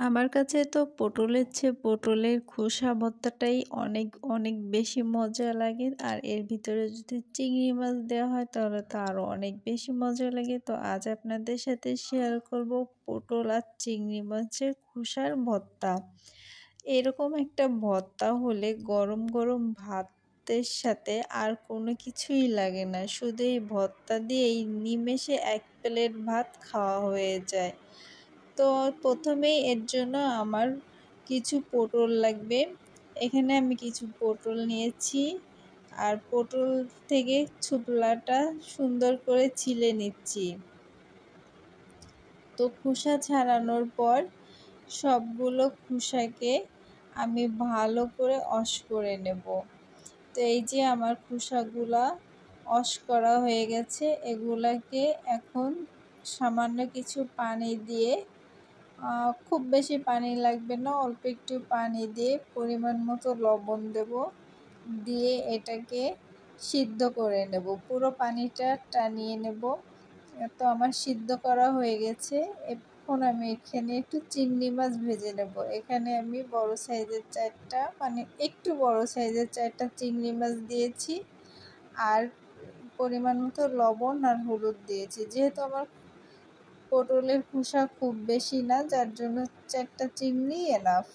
আমার কাছে তো পটলের চেয়ে পটলের খোসা ভর্তাটাই অনেক অনেক বেশি মজা লাগে। আর এর ভিতরে যদি চিংড়ি মাছ দেওয়া হয় তাহলে তো আরও অনেক বেশি মজা লাগে। তো আজ আপনাদের সাথে শেয়ার করব পটল আর চিংড়ি মাছের খোসার ভর্তা। এরকম একটা ভর্তা হলে গরম গরম ভাতের সাথে আর কোনো কিছুই লাগে না, শুধু এই ভর্তা দিয়েই নিমেষে এক প্লেট ভাত খাওয়া হয়ে যায়। তো প্রথমেই এর জন্য আমার কিছু পটল লাগবে। এখানে আমি কিছু পটল নিয়েছি আর পটল থেকে ছোবলাটা সুন্দর করে ছিলে নিচ্ছি। তো খোসা ছাড়ানোর পর সবগুলো খোসাকে আমি ভালো করে ওয়াশ করে নেব। তো এই যে আমার খোসাগুলা ওয়াশ করা হয়ে গেছে, এগুলাকে এখন সামান্য কিছু পানি দিয়ে, খুব বেশি পানি লাগবে না, অল্প একটু পানি দিয়ে পরিমাণ মতো লবণ দেব, দিয়ে এটাকে সিদ্ধ করে নেব, পুরো পানিটা টানিয়ে নেব। তো আমার সিদ্ধ করা হয়ে গেছে। এখন আমি এখানে একটু চিংড়ি মাছ ভেজে নেব। এখানে আমি বড় সাইজের 4টা, মানে একটু বড় সাইজের 4টা চিংড়ি মাছ দিয়েছি আর পরিমাণ মতো লবণ আর হলুদ দিয়েছি। যেহেতু আমার পটলের খোসা খুব বেশি না, যার জন্য 4টা চিংড়ি এনাফ।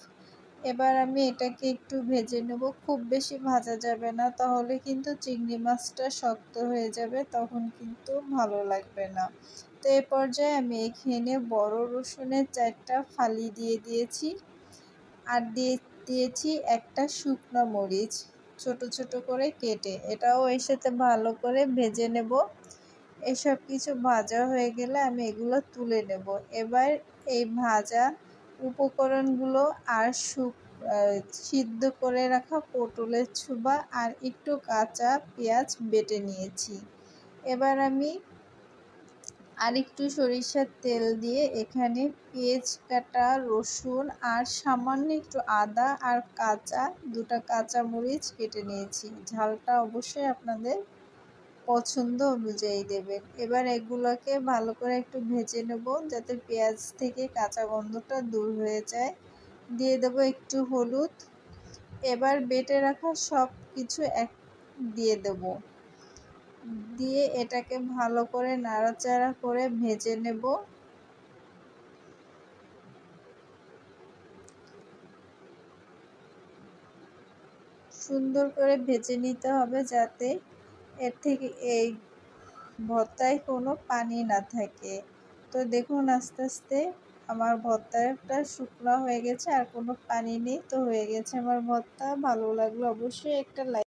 এবার আমি এটাকে একটু ভেজে নেব, খুব বেশি ভাজা যাবে না, তাহলে কিন্তু চিংড়ি মাছটা শক্ত হয়ে যাবে, তখন কিন্তু ভালো লাগবে না। তো এই পর্যায়ে আমি এখানে বড় রসুনের 4টা ফালি দিয়ে দিয়েছি আর দিয়েছি একটা শুকনো মরিচ ছোট ছোট করে কেটে, এটাও এর সাথে ভালো করে ভেজে নেব। এসব কিছু ভাজা হয়ে গেলে আমি এগুলো তুলে নেব। এবার এই ভাজা উপকরণগুলো আর সিদ্ধ করে রাখা পটলের ছোবা আর একটু কাঁচা পেঁয়াজ বেটে নিয়েছি। এবার আমি আরেকটু সরিষার তেল দিয়ে এখানে পেঁয়াজ কাটা, রসুন আর সামান্য একটু আদা আর দুটা কাঁচা মরিচ কেটে নিয়েছি। ঝালটা অবশ্যই আপনাদের পছন্দ অনুযায়ী দেবেন। এবার এগুলোকে ভালো করে একটু ভেজে নেব যাতে পেঁয়াজ থেকে কাঁচা গন্ধটা দূর হয়ে যায়। দিয়ে দেবো একটু হলুদ। এবার বেটে রাখা সব কিছু দিয়ে দেব, দিয়ে এটাকে ভালো করে নাড়াচাড়া করে ভেজে নেব। সুন্দর করে ভেজে নিতে হবে যাতে এর থেকে এই ভর্তায় কোনো পানি না থাকে। তো দেখুন আস্তে আস্তে আমার ভর্তাটা শুকনো হয়ে গেছে আর কোনো পানি নেই, তো হয়ে গেছে আমার ভর্তা। ভালো লাগলো অবশ্যই একটা লাইক